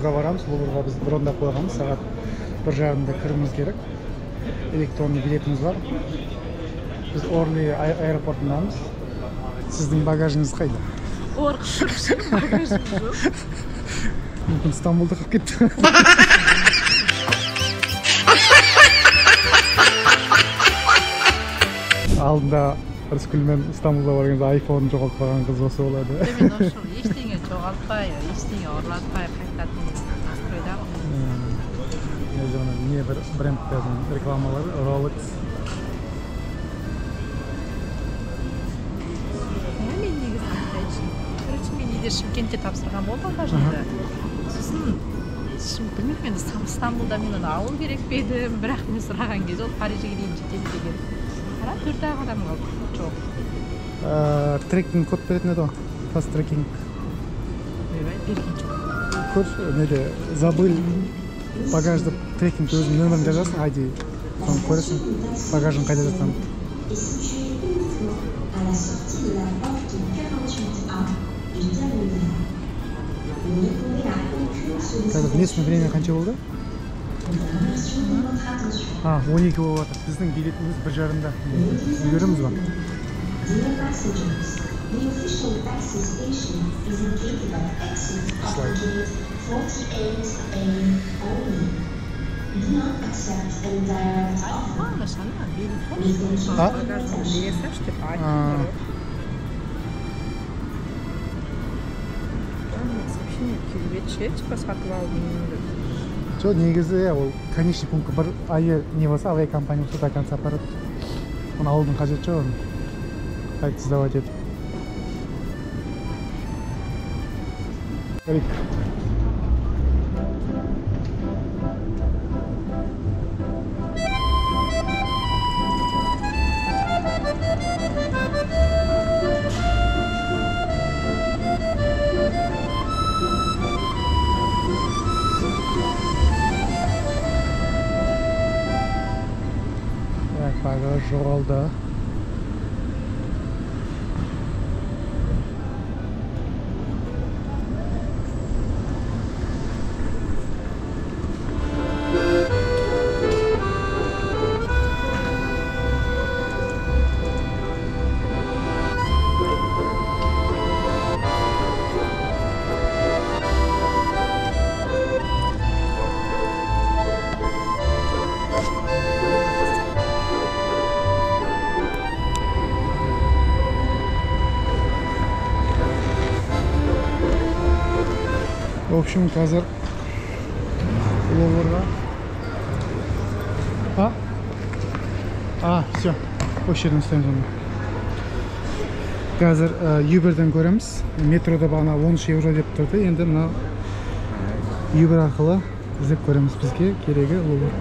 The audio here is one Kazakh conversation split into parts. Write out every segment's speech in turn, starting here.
Луврға барамыз. Луврға біз брондап қойғанбыз. Сағат 1:30-да кіруіміз керек. Электронный билетіміз бар. Біз Орли аэропортындамыз. Сіздің багажыңыз қайда? Багажым жоқ. Мүмкін Стамбулда қалып кетті. Алдында Рыскүлмен Стамбулда барғанда айфон жоғалтып қалған қыз осы болады. Мен ошол ештеңе жоғалтпай, ештеңе ұрлатпай қайтатын настройдамын. Не бір брендтердің рекламалары, Rolex. Мен негізі айтайыншы. Короче, мен үйде Шымкентте тапсырған болдым багажымды. Сосын білмеймін, енді Стамбулда мен оны алу керек пе едім, бірақ мен сұраған кезде ол Парижге дейін жетеді деген. Қара 4 адам қалды. Жоқ. Трекинг код беретін еді ғой. Fast трекинг. Берген жоқ. Көрші, неде, забыл багажды трекинг өзінің нөмірін жазасың, ID. Соны көресің, багажың қайда жатқан. Қазір местный время қанша болды? 12 болып жатыр. Біздің билетіміз 1:30-да. Үлгереміз ба? Жоқ, негізі ол конечный пунктқа бір не болса, авиакомпания болса до конца апарады. Оны алудың қажеті жоқ, оны қайтып сдавать етіп. Багаж жоғалды. В общем, қазір Луврға. Все. Осы жерден ұстаймыз оны. Қазір Uber'ден көреміз. Метрода бағана 13 евро деп тұрды. Енді мына Uber арқылы іздеп көреміз бізге керегі Лувр.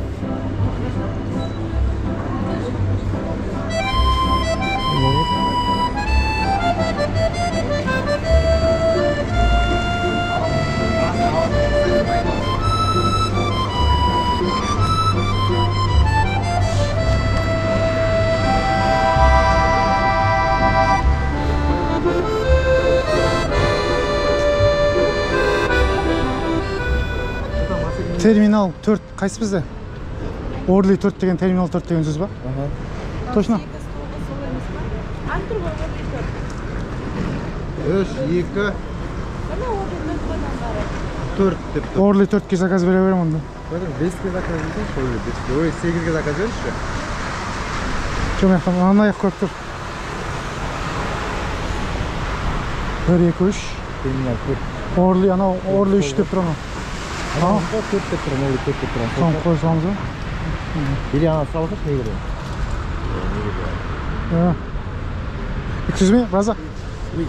Терминал 4 қайсы бізде? Орли 4 деген, терминал 4 деген сөз ба? Точно? 3, 2, 4 деп тұр. Орли 4-ке заказ бере берем онда. 5-ке заказ берейінші, ой, 8-ге заказ беріңізші. Жоқ, маяқтан, ана аяқ көп тұр. 1, 2, 3. Терминал 4. Орли, анау, Орли 3 деп тұр анау. Ана 4 деп тұрмын, Орли 4 деп тұрмын. Соны қой саламыз ба? Или ана салғыш не керек? Excuse me, brother? Oui.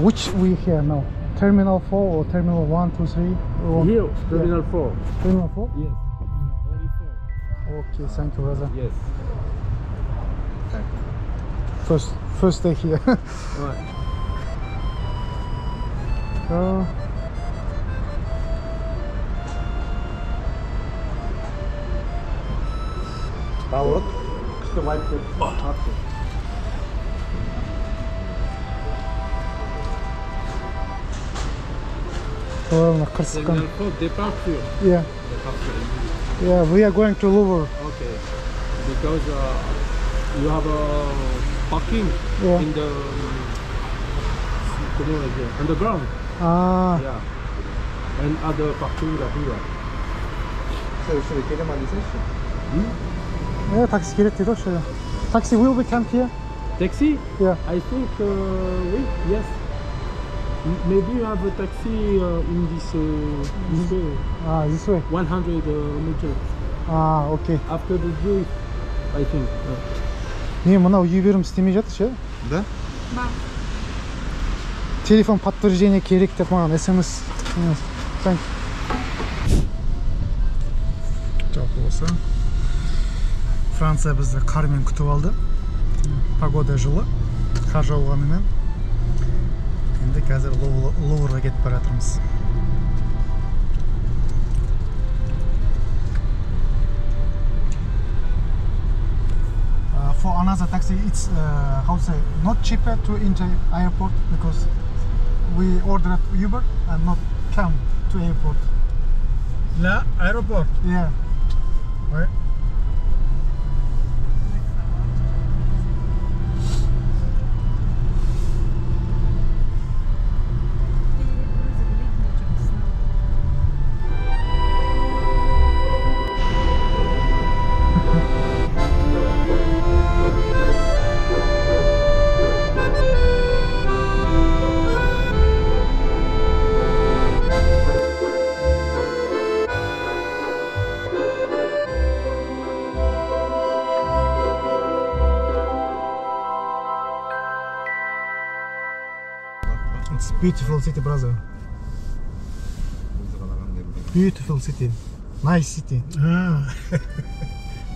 Which we here now? Terminal 4 or Terminal 1, 2, 3? Here, Terminal 4. Terminal 4? Yes. Only 4. Okay, thank you, brother. Yes. First day here. Ouais. Поворот. Что вайп? Ладно, Кырсыкан. Signal for departure. Yeah. Yeah, we are going to Louvre. Okay. Because you have a parking Yeah. in the underground. Ah, Yeah. And other parking are here. Şöyle kelime alırsa yeah, taksi keledi dedi o şöyle. Taxi will be come here. Taxi? Yeah. I think wait, yes. Maybe you have a taxi in this way. Ah, this way. 100 meters Ah, okay. after the drift, I think. Не, мынау Uber'im істемей жатыр ше. Да? Телефон подтверждение керек деп маған SMS. Жалпы болса Франция бізді қармен күтіп алды. Погода жылы, қар жауғанымен. Енді қазір Луврға кетіп бара жатырмыз. For another taxi, it's how to say, not cheaper to enter airport because we ordered Uber and not come to airport. Là, aéroport. Yeah. Ouais. It's beautiful city, brother. Beautiful city. Nice city. Ah.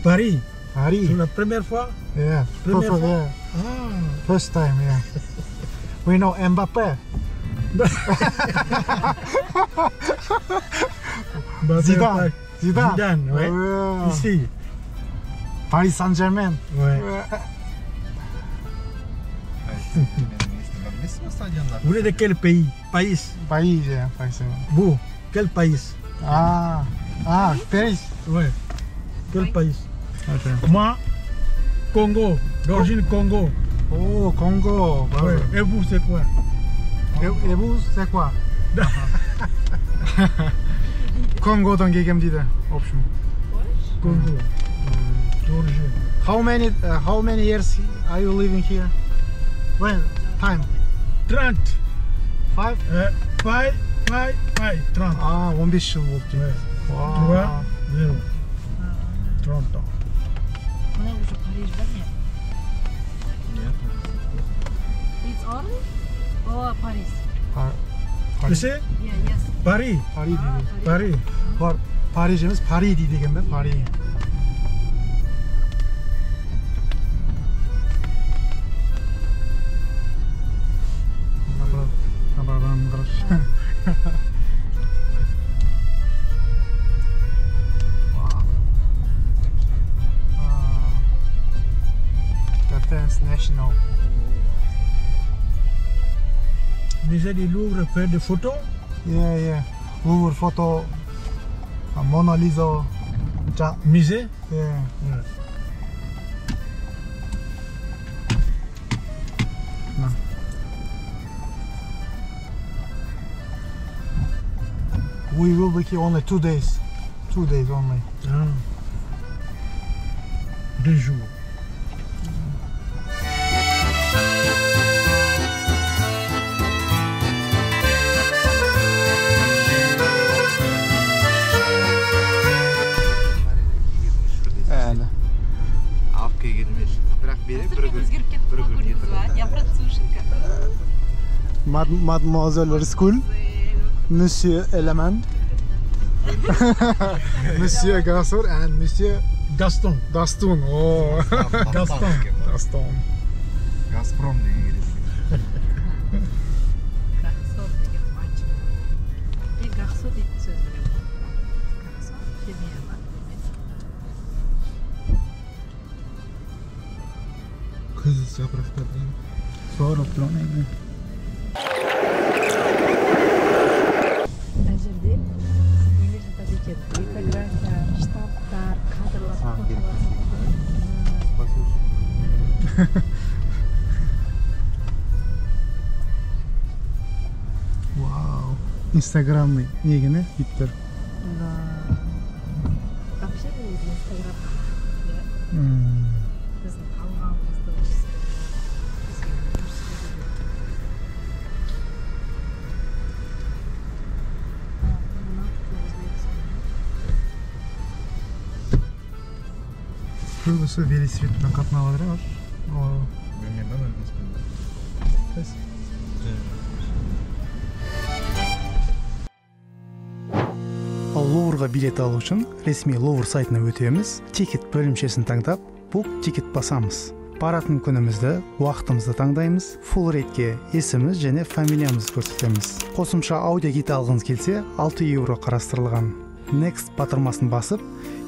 Paris. Paris. C'est la première fois? Yeah. Première fois? Yeah. Ah. First time, yeah. We know Mbappé. Zidane. Zidane, ouais. Yeah. Ici. Paris Saint-Germain. Ouais. Vous êtes de quel pays? Pays. Paris, yeah. Paris. Vous, quel pays? Ah, Paris. Ouais. Quel pays? Okay. Moi, Congo, d'origine Congo. Oh, Congo. Ouais. Et vous, c'est quoi? Et vous, c'est quoi? Congo'dan gelgem дейді. Option. Congo. D'origine. How many years are you living here? When? Time? 30. 5? 5, 30. Ah, 15 жыл болды дейді. Ouais. 3, 0. 30 ans. Мына уже Парижда не? It's only? Or Paris? Tu sais? Yeah, yes. Paris. Paris дейді. Paris. Париж емес, Пари дейді екен бе? Пари. Набардан қараш. Defense National. Musée du Louvre fait des photos. Yeah. Louvre photo. Mona Lisa. Musée. Yeah. Ouais. No. We will be here only 2 days. 2 days only. Ah. 2 jours. Yani. Апқа келмеш. Бірақ бере бір күн. Өзгеріп кетті бір ма күн көрдіңіз ба? Я процушенька. Mademoiselle Riscoul. Monsieur Eleman. Monsieur Gasol and Monsieur Gaston. Daston. Oh. Gaston. Daston. Газпром деген келесі. Гарсон деген мальчик. И гарсон дейтін сөз білем. Гарсон, фемия ма? Күз жапырақтардан. Суарып тұрмын енді. келет. Литография, штаттар, кадрлар. Вау. Инстаграмный негені иттер. Да. Вообще Инстаграм. Біздің қалғанымызды Көбісі велосипедпен қатынап жатыр ғой. Білмеймін, білмеймін. Ал Луврға билет алу үшін ресми Лувр сайтына өтеміз, тикет бөлімшесін таңдап, бук тикет басамыз. Баратын күнімізді, уақытымызды таңдаймыз, full рейдке есіміз және фамилиямызды көрсетеміз. Қосымша аудиогид алғыңыз келсе, 6 евро қарастырылған. Next батырмасын басып,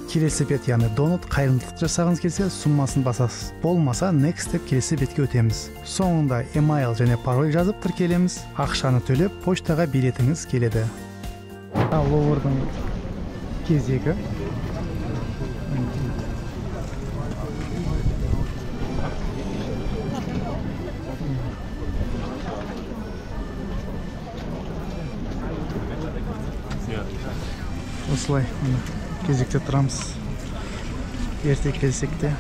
келесі бет, яғни донат қайырымдылық жасағыңыз келсе, суммасын басасыз. Болмаса next деп келесі бетке өтеміз. Соңында email және пароль жазып тіркелеміз, ақшаны төлеп, поштаға билетіңіз келеді. Луврдың кезегі. Осылай, кезекте тұрамыз. Ерте келсек те.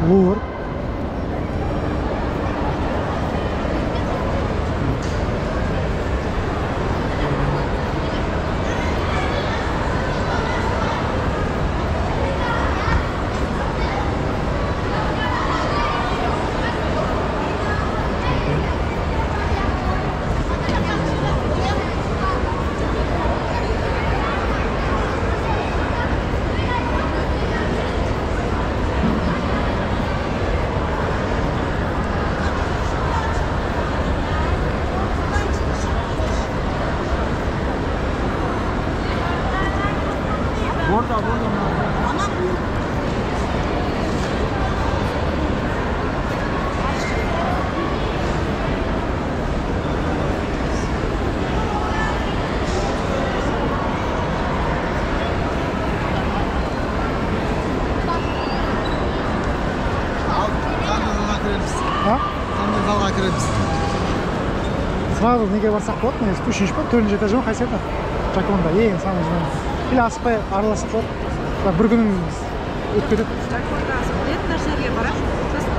Лувр. Сразу неге барсақ болады, мен үшінші па, төртінші этажы ма, қайсы еді? Жаконда, ең самый жуан. Или аспай араласып болады. Бір күнің өтіп кетеді. Жаконда асып нәрселерге барасың, сосын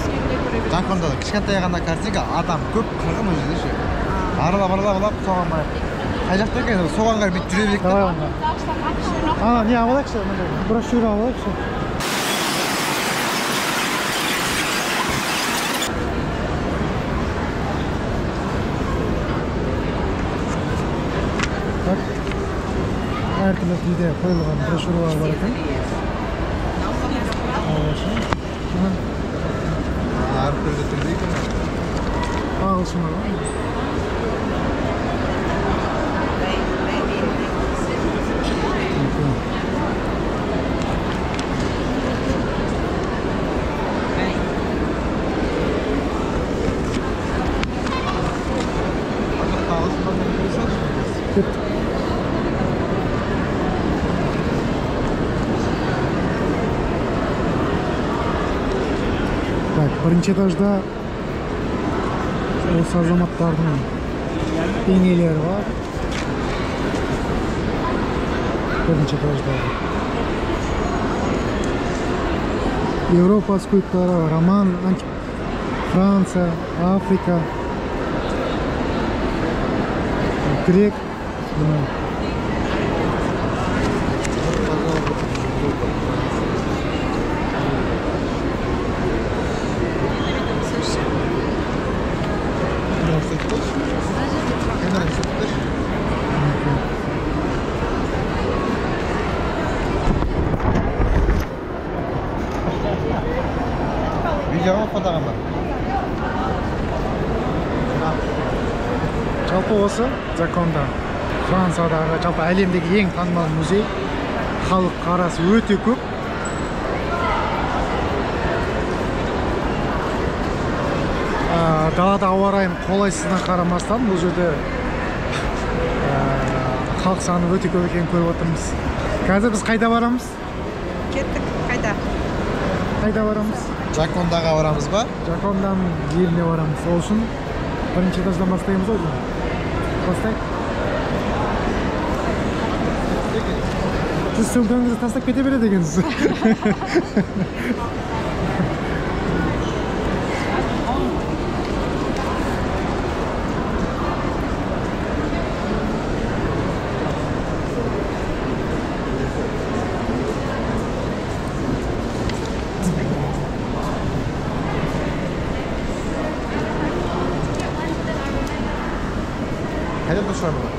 сүйегіне көре бересің. Жаконда кішкентай ғана картинка, адам көп қырғын өзінде ше. Аралап соған барып. Қай жақта екен, соған қарай бүйтіп жүре берейік те. Давай онда. Не алайықшы, брошюра алайықшы. Әртүрлі тілде қойылған брошюралар бар екен. Әртүрлі тілде екен. Ағылшын бар. Бірінші этажда осы азаматтардың бейнелері бар. Бірінші этажда Европа скульптуры, роман, Франция, Африка, грек. Видео жапониядағы ма? Жалпы осы Жаконда Франциядағы жалпы әлемдегі ең танымал музей. Халық қарасы өте көп. Далада ауа райының қолайсыздығына қарамастан бұл жерде халық саны өте көп екенін көріп отырмыз. Қазір біз қайда барамыз? Кеттік, қайда? Қайда барамыз? Жакондаға барамыз ба? Жакондан еліне барамыз. Сол үшін бірінші этаждан бастаймыз ғой. Бастайық. Сіз сөмкеңізді тастап кете береді екенсіз. Қайда дұршылар бұлар?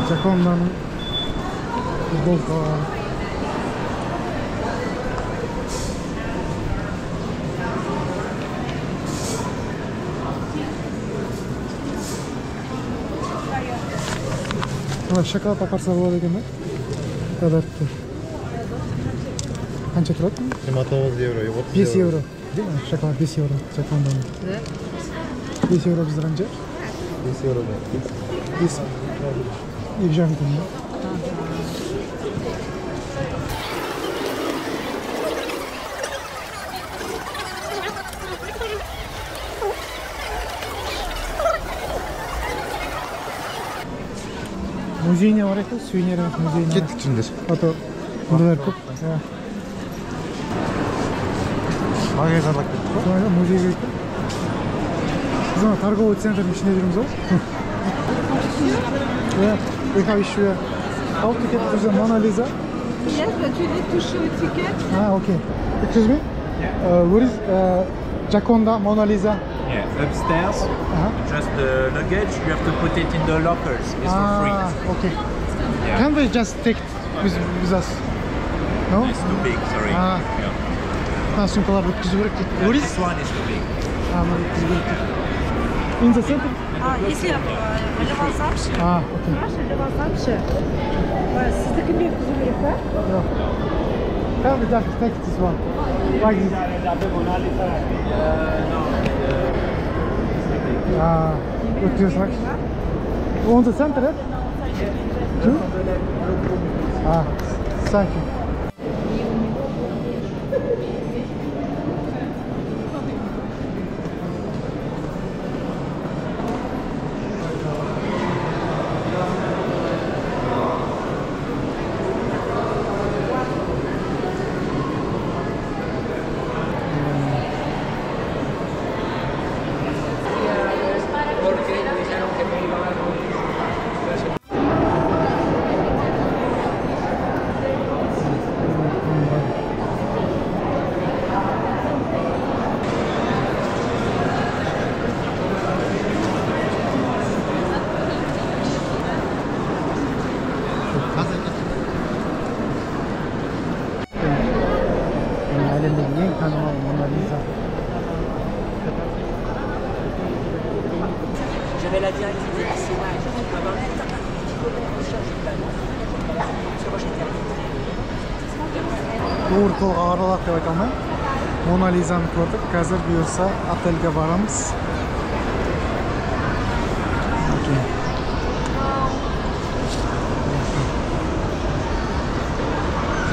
Жакондан футболка. Шоколад апарса болады екен ба? Қадатты. Қанша тұрады? 29 евро, 5 евро. Шоколад 5 евро. Жакондан. 5 евро біздер қанша? 5 евро да. 5. Екі жарым күн ба? Музейіне барайық та, сувенирный музейіне. Кеттік жүріңдер. Ото мұндайлар көп. Магазин алып кеттік қой. Солай музейге кеттік. Біз ана торговый центрдің ішінде жүрміз ғой. We have issue. How to get to the Mona Lisa? Yes, but you need to show ticket. Okay. Excuse me? Where is Jaconda Mona Lisa? Yeah, upstairs. Just the luggage, you have to put it in the lockers. It's for free. Okay. Yeah. Can we just take it with us? No? It's too big, sorry. Ah. Yeah. Сумкаларды өткізу керек дейді. Yeah, this one is too big. Өткізу керек дейді. In the center? Если іліп алсамшы, Okay. іліп алсамшы, сіздікіне өткізу керек па? Yok. Can we just take this one? Like this? Өткізу On the center, right? Two? Thank you. Әлемдегі ең танымал Мона Лиза. J'avais la directive assez large. Tu peux avoir un Лувр толға аралақ деп айта алмаймын. Мона Лизаны көрдік. Қазір бұйырса отельге барамыз.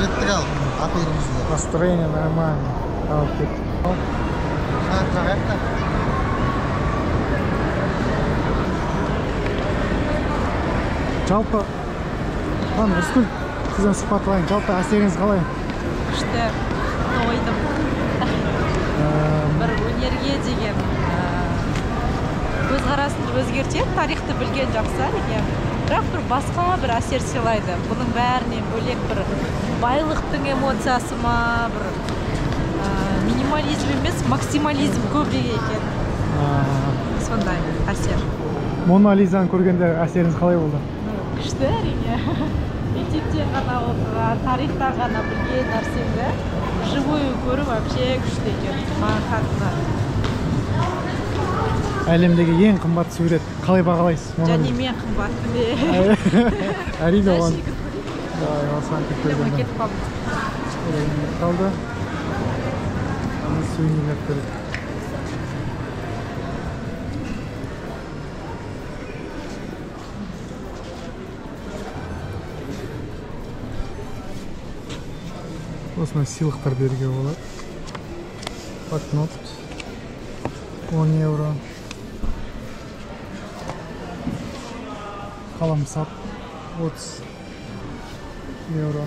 Кеттік ал, апелімізді. Настроение нормально. Алып кеттік. Жағайық та. Жалпы, Рүскүл, сізден сұхбат алайын. Жалпы әсеріңіз қалай? Күшті, тойдым. Бір өнерге деген көзқарасымды өзгертеді, тарихты білген жақсы әрине. Бірақ бір басқа бір әсер сыйлайды. Бұның бәрінен бөлек бір байлықтың эмоциясы ма, бір минимализм емес, максимализм көбірек екен. Сондай әсер. Мона Лизаны көргенде әсеріңіз қалай болды? күшті әрине. Мектептен ғана оқыған, тарихтан ғана білген нәрсеңді живой көру вообще күшті екен. Маған қатты. Әлемдегі ең қымбат сурет қалай бағалайсыз? Және мен қымбат біле. Әрине оған. Кетіп қалды. Сувенирлер көріп. Осындай сыйлықтар беруге болады. Банкнот 10 евро. Қаламсап 30 евро.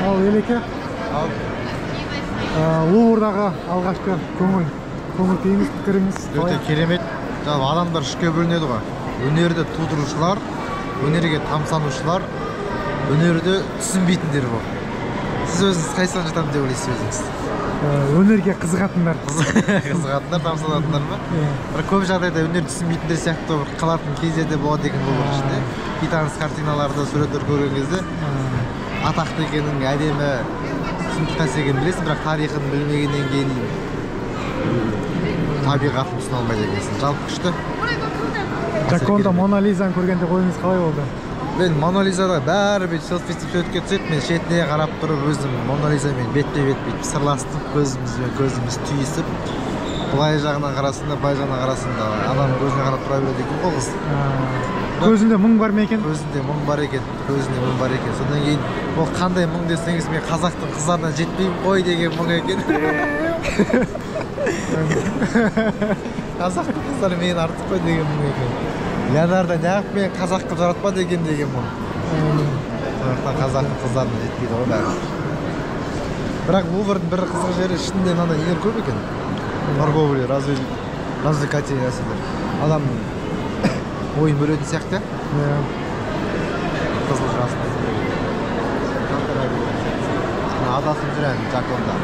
Ал елеке? Луврдағы алғашқы көңіл күйіңіз, пікіріңіз? Өте керемет. Адамдар үшке бөлінеді ғой. Өнерді тудырушылар, өнерге тамсанушылар, өнерді түсінбейтіндер бар. Сіз өзіңіз қайсыған жатамын деп ойлайсыз өзіңіз? Өнерге қызығатындар. Қызығатындар, тамсанатындар ма? Бірақ көп жағдайда өнер түсінбейтіндер сияқты қалатын кезде де болады екен бұл ішінде. Бейтаныс картиналарды, суреттер көрген кезде атақты екенін, әдемі түсінікті нәрсе екенін білесің, бірақ тарихын білмегеннен кейін табиғатын түсіне алмайды екенсің. Жалпы күшті. Жаконда Мона Лизаны көргенде ойыңыз қалай болды? Мен Мона Лизада бәрі бүйтіп селфи-степ өтке түседі, мен шетіне қарап тұрып өзім Мона Лизамен бетпе-бет бүйтіп сырластық, көзіміз түйісіп, былай жағынан қарасында, былай жағынан қарасында адам көзіне қарап тұра береді екен ғой қыз. Көзінде мұң бар ма екен? Көзінде мұң бар екен, Содан кейін ол қандай мұң десеңіз, мен қазақтың қыздарына жетпеймін ғой деген мұң екен. Қазақтың қыздары мен артық қой деген мұң екен. Леонардо неғып мен қазақ қыз жаратпа деген мұң. Сондықтан қазақтың қыздарына жетпейді ғой бәрі. Бірақ Луврдың бір қызық жері ішінде мынандай нелер көп екен. Торговля, развлекательный нәрселер. Адамның ойын бөлетін сияқты. Қызыл жасын. Адасып жүрән Жаконда.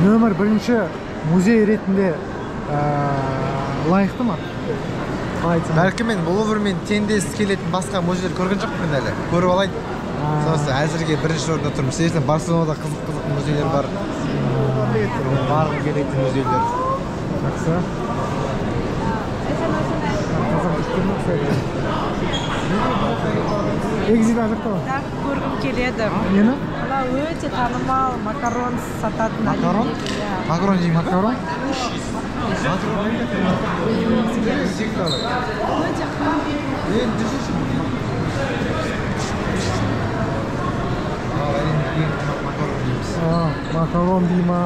Нөмір бірінші музей ретінде лайықты ма? Бәлкі мен Луврмен теңдес келетін басқа музейлер көрген жоқпын әлі. Көріп алайын. Сосын әзірге бірінші орында тұрмын. Себебі Барселонада қызық музейлер бар. Барғым келетін музейлер. Жақсы. Экзит ажықта ма? Көргім келеді. Нені? Мына өте танымал макарон сататын. Макарон? Макарон жеймін. Макарон? Макарон дейма.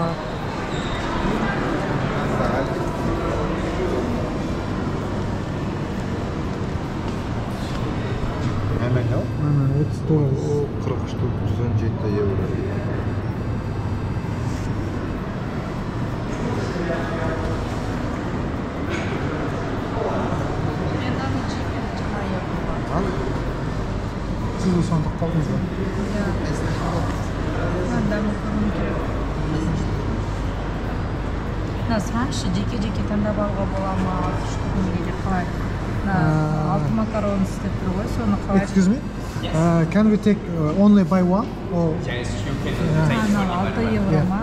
Hemen ne o? 39. 40 штук, 117 евро. Siz de son kaldınız mı? Сұраңызшы, жеке таңдап алуға бола ма? Штугінде қалай? Алты макарон істеп тұр ғой, соны қалай? Excuse me? Can we take only buy one? Or... Yes, you can take one. 6 евро ма?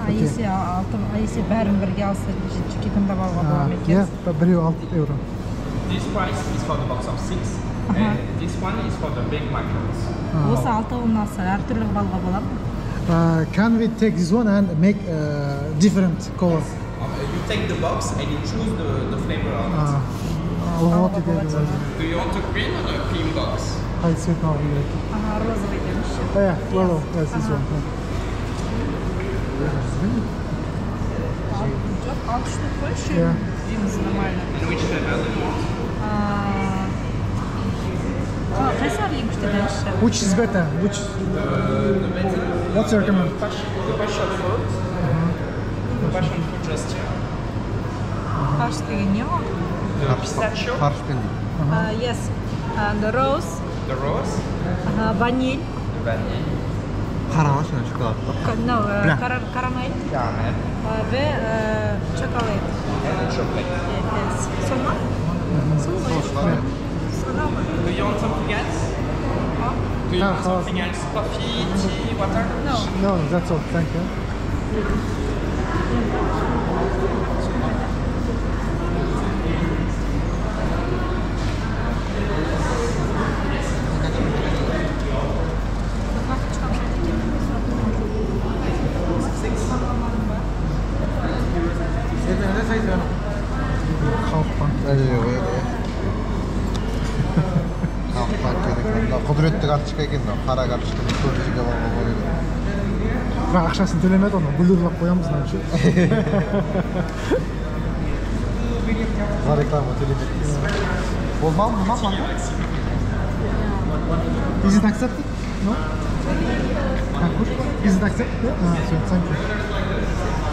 Есе бәрін бірге алса, жеке таңдап алуға бола ма екен? Біреу 6 евро. This price is for the box of 6, and this one is for the big macarons. Осы 6-ын алса, әртүрлі балға бола ма? Can we take this one and make different color? You take the box and you choose the flavor on it. What it is? Do you want a green or a cream box? Hayır, sen kaldı. Ага, розовый demiş. Yeah, well, yes, this one. Жоқ, 6 штук қой, еще Yeah. джинс нормально. And which flavor do you want? Қайсы ең күшті demiş. Which is better? Which? What's your recommend? The passion fruit. The passion fruit just here. Қаш деген не ол? Pistachio. Харшпен дейді. Yes. The rose, The rose. vanille, The vanille. Қарамаш мына шоколад. no, Blanc. caramel Caramel. ve chocolate. And the chocolate. Yes. Сол ма? Сол ғой. Сонау ма? Do you want something else? Do you want something else? Coffee, tea, water? No. No, that's all. Thank you. Халықпан. Халықтан керек. Мына құдіретті карточка екен мынау. Қара карточка көп жерге баруға болады. Бірақ ақшасын төлемеді оны, гүлдерлап қоямыз мына ше. За реклама төлемейміз. Болмады ма? Is it accepted? No? Good. Is it accepted? So thank you.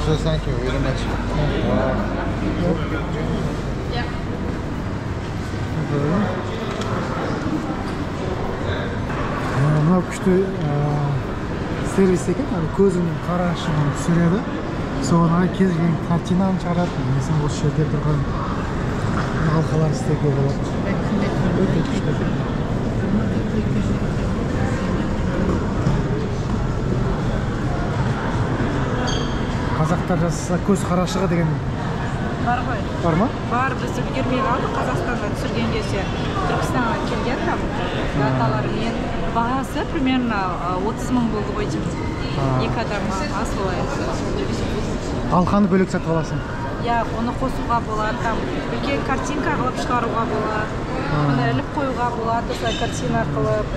So thank you very much. Мынау күшті сервис екен, көзіңнің қарашығын түсіреді. Соған кез келген картинаны шығарады. Mesela осы жерде тұрған алқалар істеуге болады. Өте күшті. Қазақтар жасаса көз қарашығы деген Бар ғой. бар ма? Бар, біз үлгермей қалдық Қазақстанда түсірген кезде. Түркістанға келген там даталармен. Бағасы примерно 30 мың болды ғой деймін. Екі адамға аз болады. Алқаны бөлек сатып аласың. Я, оны қосуға болады, там үлкен картинка қылып шығаруға болады. Оны іліп қоюға болады, осылай картина қылып.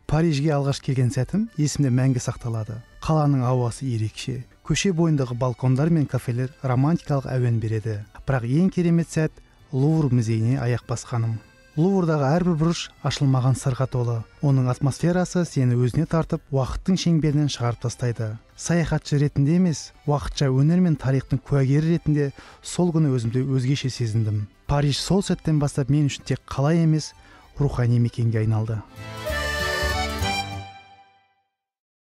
Парижге алғаш келген сәтім есімде мәңгі сақталады. Қаланың ауасы ерекше. Көше бойындағы балкондар мен кафелер романтикалық әуен береді. Бірақ ең керемет сәт Лувр музейіне аяқ басқаным. Луврдағы әрбір бұрыш ашылмаған сырға толы. Оның атмосферасы сені өзіне тартып, уақыттың шеңберінен шығарып тастайды. Саяхатшы ретінде емес, уақытша өнер мен тарихтың куәгері ретінде сол күні өзімді өзгеше сезіндім. Париж сол сәттен бастап мен үшін тек қала емес, рухани мекенге айналды.